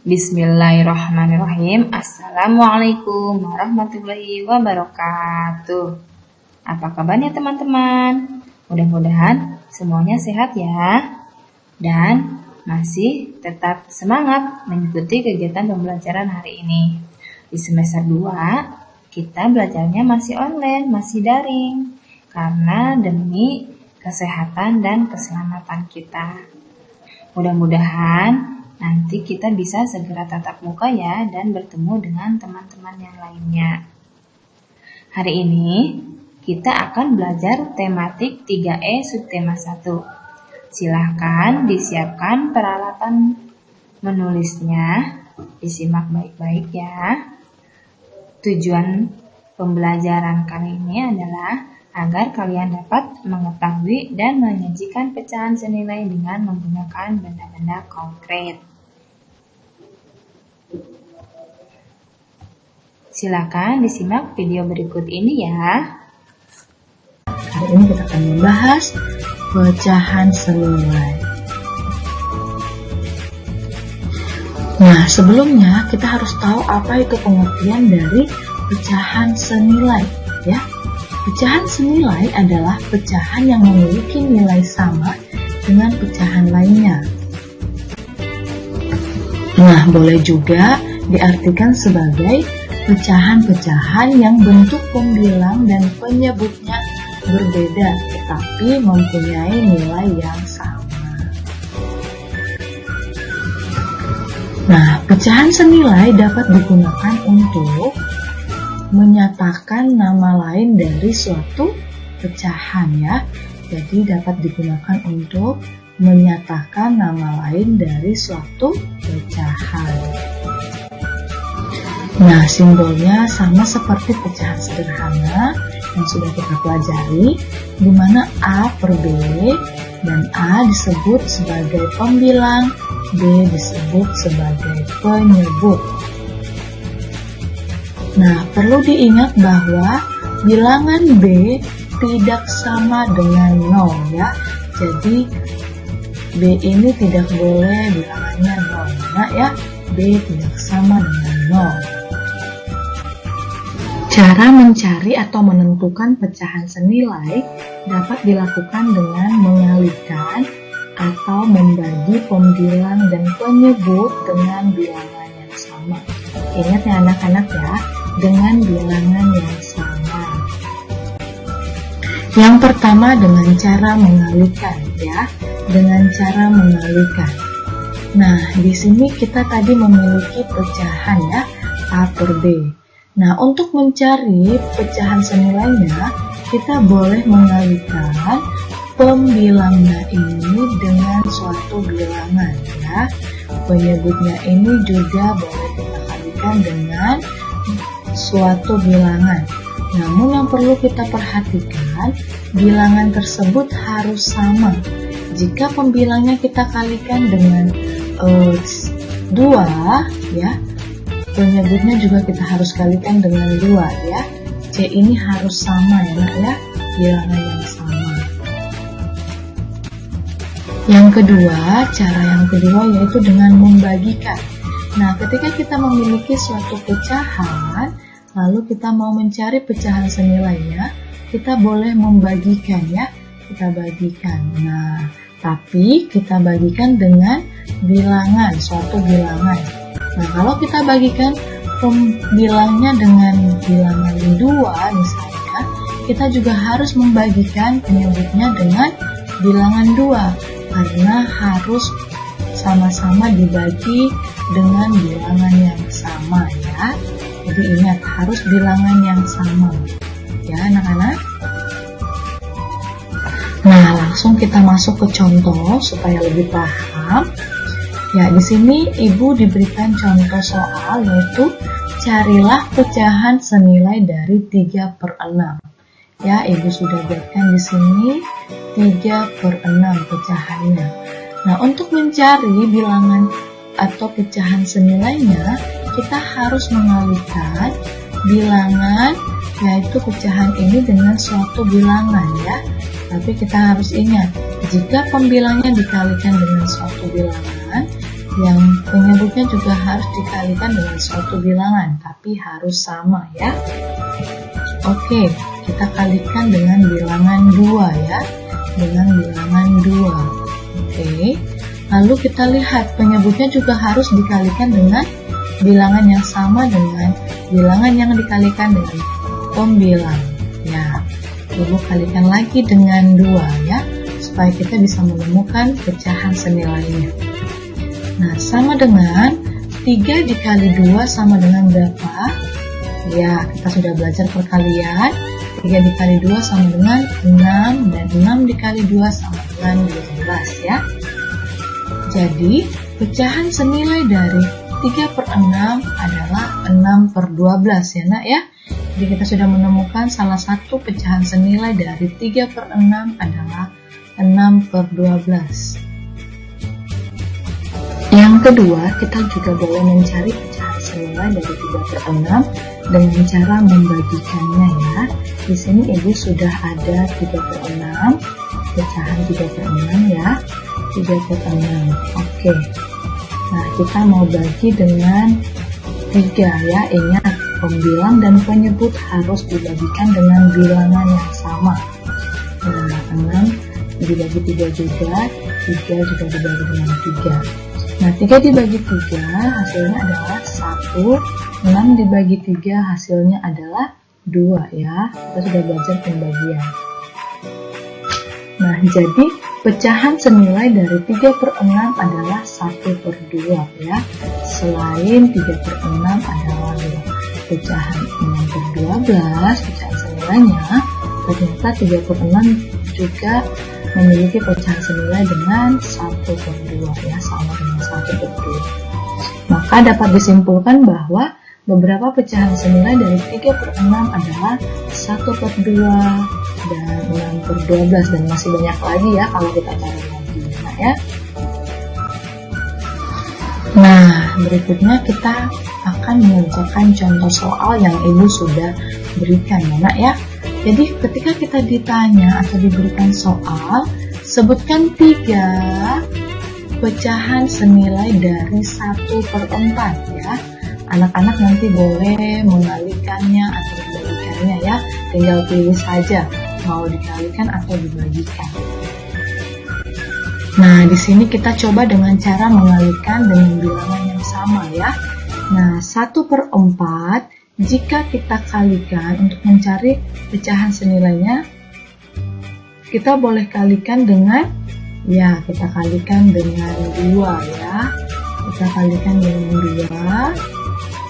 Bismillahirrahmanirrahim. Assalamualaikum warahmatullahi wabarakatuh. Apa kabarnya teman-teman? Mudah-mudahan semuanya sehat ya. Dan masih tetap semangat mengikuti kegiatan pembelajaran hari ini. Di semester 2, kita belajarnya masih online, masih daring. Karena demi kesehatan dan keselamatan kita. Mudah-mudahan nanti kita bisa segera tatap muka ya dan bertemu dengan teman-teman yang lainnya. Hari ini kita akan belajar tematik 3E subtema 1. Silahkan disiapkan peralatan menulisnya, disimak baik-baik ya. Tujuan pembelajaran kali ini adalah agar kalian dapat mengetahui dan menyajikan pecahan senilai dengan menggunakan benda-benda konkret. Silakan disimak video berikut ini ya. Hari ini kita akan membahas pecahan senilai. Nah, sebelumnya kita harus tahu apa itu pengertian dari pecahan senilai ya. Pecahan senilai adalah pecahan yang memiliki nilai sama dengan pecahan lainnya. Nah, boleh juga diartikan sebagai pecahan-pecahan yang bentuk pembilang dan penyebutnya berbeda, tetapi mempunyai nilai yang sama. Nah, pecahan senilai dapat digunakan untuk menyatakan nama lain dari suatu pecahan ya. Jadi dapat digunakan untuk menyatakan nama lain dari suatu pecahan. Nah, simbolnya sama seperti pecahan sederhana yang sudah kita pelajari, di mana A per B dan A disebut sebagai pembilang, B disebut sebagai penyebut. Nah, perlu diingat bahwa bilangan B tidak sama dengan 0 ya. Jadi B ini tidak boleh bilangannya 0 ya. B tidak sama dengan 0. Cara mencari atau menentukan pecahan senilai dapat dilakukan dengan mengalihkan atau membagi pembilang dan penyebut dengan bilangan yang sama. Ingat ya anak-anak ya, dengan bilangan yang sama. Yang pertama dengan cara mengalihkan ya, dengan cara mengalihkan. Nah, di sini kita tadi memiliki pecahan ya, A per B. Nah, untuk mencari pecahan senilainya, kita boleh mengalihkan pembilangnya ini dengan suatu bilangan ya. Penyebutnya ini juga boleh kita kalikan dengan suatu bilangan. Namun yang perlu kita perhatikan, bilangan tersebut harus sama. Jika pembilangnya kita kalikan dengan 2 ya, penyebutnya juga kita harus kalikan dengan 2 ya. C ini harus sama ya nak ya, bilangan yang sama. Yang kedua, cara yang kedua yaitu dengan membagikan. Nah, ketika kita memiliki suatu pecahan, lalu kita mau mencari pecahan senilainya, kita boleh membagikan ya, kita bagikan. Nah, tapi kita bagikan dengan bilangan, suatu bilangan. Nah, kalau kita bagikan pembilangnya dengan bilangan 2 misalnya, kita juga harus membagikan penyebutnya dengan bilangan 2, karena harus sama-sama dibagi dengan bilangan yang sama ya. Jadi ingat, harus bilangan yang sama ya anak-anak. Nah, langsung kita masuk ke contoh supaya lebih paham. Ya, di sini Ibu diberikan contoh soal yaitu carilah pecahan senilai dari 3/6. Ya, Ibu sudah buatkan di sini 3/6 pecahannya. Nah, untuk mencari bilangan atau pecahan senilainya, kita harus mengalihkan bilangan, yaitu pecahan ini dengan suatu bilangan ya. Tapi kita harus ingat, jika pembilangnya dikalikan dengan suatu bilangan, yang penyebutnya juga harus dikalikan dengan suatu bilangan, tapi harus sama ya. Oke, kita kalikan dengan bilangan 2 ya, dengan bilangan 2. Oke, lalu kita lihat penyebutnya juga harus dikalikan dengan bilangan yang sama dengan bilangan yang dikalikan dengan pembilang. Ya, lalu kalikan lagi dengan 2 ya, supaya kita bisa menemukan pecahan senilainya. Nah, sama dengan 3 dikali 2 sama dengan berapa? Ya, kita sudah belajar perkalian. 3 dikali 2 sama dengan 6, dan 6 dikali 2 sama dengan 12 ya. Jadi, pecahan senilai dari 3/6 adalah 6/12 ya nak ya. Jadi kita sudah menemukan salah satu pecahan senilai dari 3/6 adalah 6/12. Yang kedua, kita juga boleh mencari pecahan senilai dari 3/6 dengan cara membagikannya ya. Di sini ibu sudah ada 3/6, pecahan 3/6 ya, 3/6. Oke. Nah, kita mau bagi dengan 3 ya. Ingat, pembilang dan penyebut harus dibagikan dengan bilangan yang sama. Nah, 6 dibagi 3 juga, 3 juga dibagi dengan 3. Nah, 3 dibagi 3 hasilnya adalah 1, 6 dibagi 3 hasilnya adalah 2 ya. Kita sudah belajar pembagian. Nah, jadi pecahan senilai dari 3/6 adalah 1/2 ya. Selain 3/6 adalah pecahan 6/12, pecahan senilainya, ternyata 3/6 juga memiliki pecahan senilai dengan 1/2 ya, sama dengan 1/2. Maka dapat disimpulkan bahwa beberapa pecahan senilai dari 3/6 adalah 1/2 dan 6/12, dan masih banyak lagi ya kalau kita cari lagi ya. Nah, berikutnya kita akan mengerjakan contoh soal yang ibu sudah berikan ya nak ya. Jadi ketika kita ditanya atau diberikan soal, sebutkan 3 pecahan senilai dari 1/4 ya. Anak-anak nanti boleh mengalikannya atau dibalikannya ya. Tinggal pilih saja mau dikalikan atau dibagikan. Nah, di sini kita coba dengan cara mengalikan dengan bilangan yang sama ya. Nah, 1/4 jika kita kalikan untuk mencari pecahan senilainya, kita boleh kalikan dengan, ya kita kalikan dengan 2 ya. Kita kalikan dengan 2.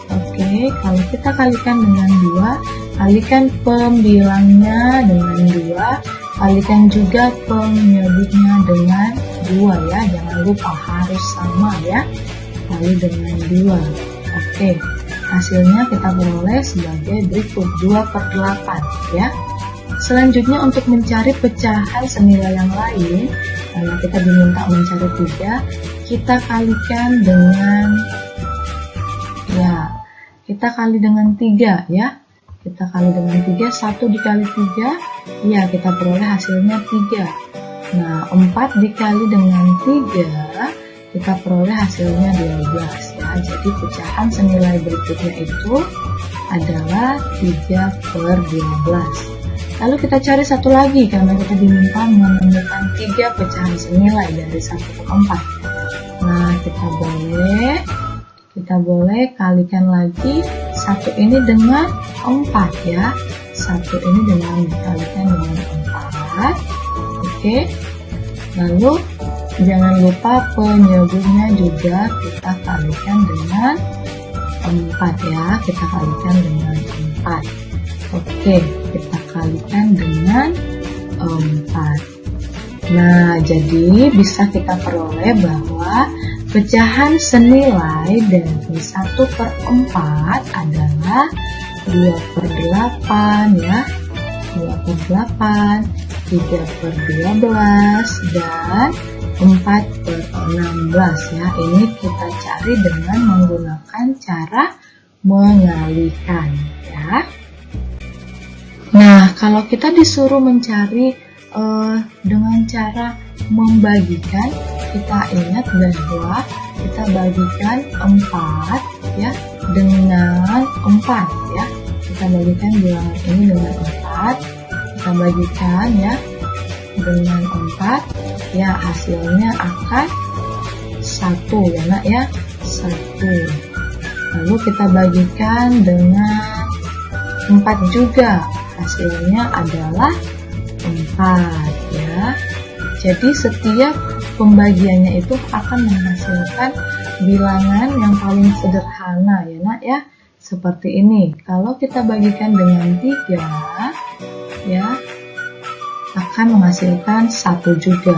Oke, kalau kita kalikan dengan 2, kalikan pembilangnya dengan 2, kalikan juga penyebutnya dengan 2 ya. Jangan lupa harus sama ya. Kali dengan 2. Oke. Hasilnya kita peroleh sebagai berikut, 2/8 ya. Selanjutnya untuk mencari pecahan senilai yang lain, karena kita diminta mencari 3, kita kalikan dengan, ya kita kali dengan 3 ya. Kita kali dengan 3, 1 dikali 3, ya kita peroleh hasilnya 3. Nah, 4 dikali dengan 3, kita peroleh hasilnya 12 ya. Jadi pecahan senilai berikutnya itu adalah 3/12. Lalu kita cari satu lagi karena kita diminta menemukan 3 pecahan senilai dari 1/4. Nah, kita boleh kalikan lagi 1 ini dengan 4 ya. 1 ini dikalikan dengan 4. Oke. Lalu jangan lupa penyebutnya juga kita kalikan dengan 4 ya. Kita kalikan dengan 4. Oke, kita kalikan dengan 4. Nah, jadi bisa kita peroleh bahwa pecahan senilai dari 1/4 adalah 2/8 ya. 2/8, 3/12, dan 4/16 ya. Ini kita cari dengan menggunakan cara mengalikan ya. Nah, kalau kita disuruh mencari dengan cara membagikan, kita ingat bahwa kita bagikan 4 ya dengan 4 ya. Kita bagikan bilangan ini dengan 4, kita bagikan ya dengan 4 ya, hasilnya akan 1 ya nak ya, 1. Lalu kita bagikan dengan 4 juga, hasilnya adalah 4 ya. Jadi setiap pembagiannya itu akan menghasilkan bilangan yang paling sederhana ya nak ya, seperti ini. Kalau kita bagikan dengan 3 ya, akan menghasilkan 1 juga.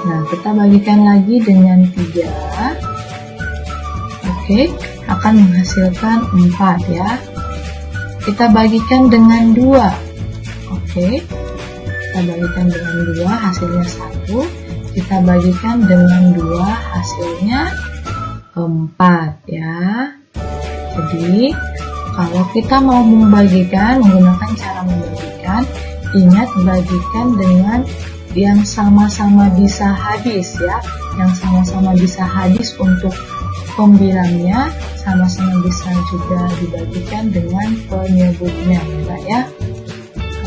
Nah, kita bagikan lagi dengan 3, oke, akan menghasilkan 4 ya. Kita bagikan dengan 2, oke, kita bagikan dengan 2, hasilnya 1. Kita bagikan dengan 2, hasilnya 4 ya. Jadi kalau kita mau membagikan, menggunakan cara membagikan, ingat bagikan dengan yang sama-sama bisa habis ya, yang sama-sama bisa habis untuk pembilangnya, sama-sama bisa juga dibagikan dengan penyebutnya ya.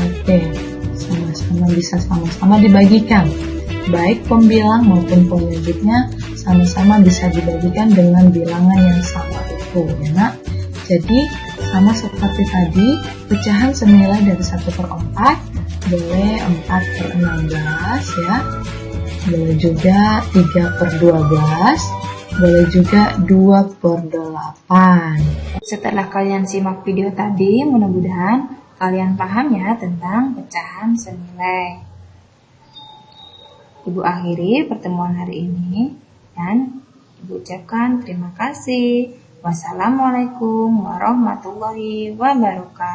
Oke, sama-sama bisa sama-sama dibagikan, baik pembilang maupun penyebutnya sama-sama bisa dibagikan dengan bilangan yang sama itu ya nak. Jadi sama seperti tadi, pecahan senilai dari 1/4 boleh 4/16 ya, boleh juga 3/12, boleh juga 2/8. Setelah kalian simak video tadi, mudah-mudahan kalian paham ya tentang pecahan senilai. Ibu akhiri pertemuan hari ini dan Ibu ucapkan terima kasih. Wassalamualaikum warahmatullahi wabarakatuh.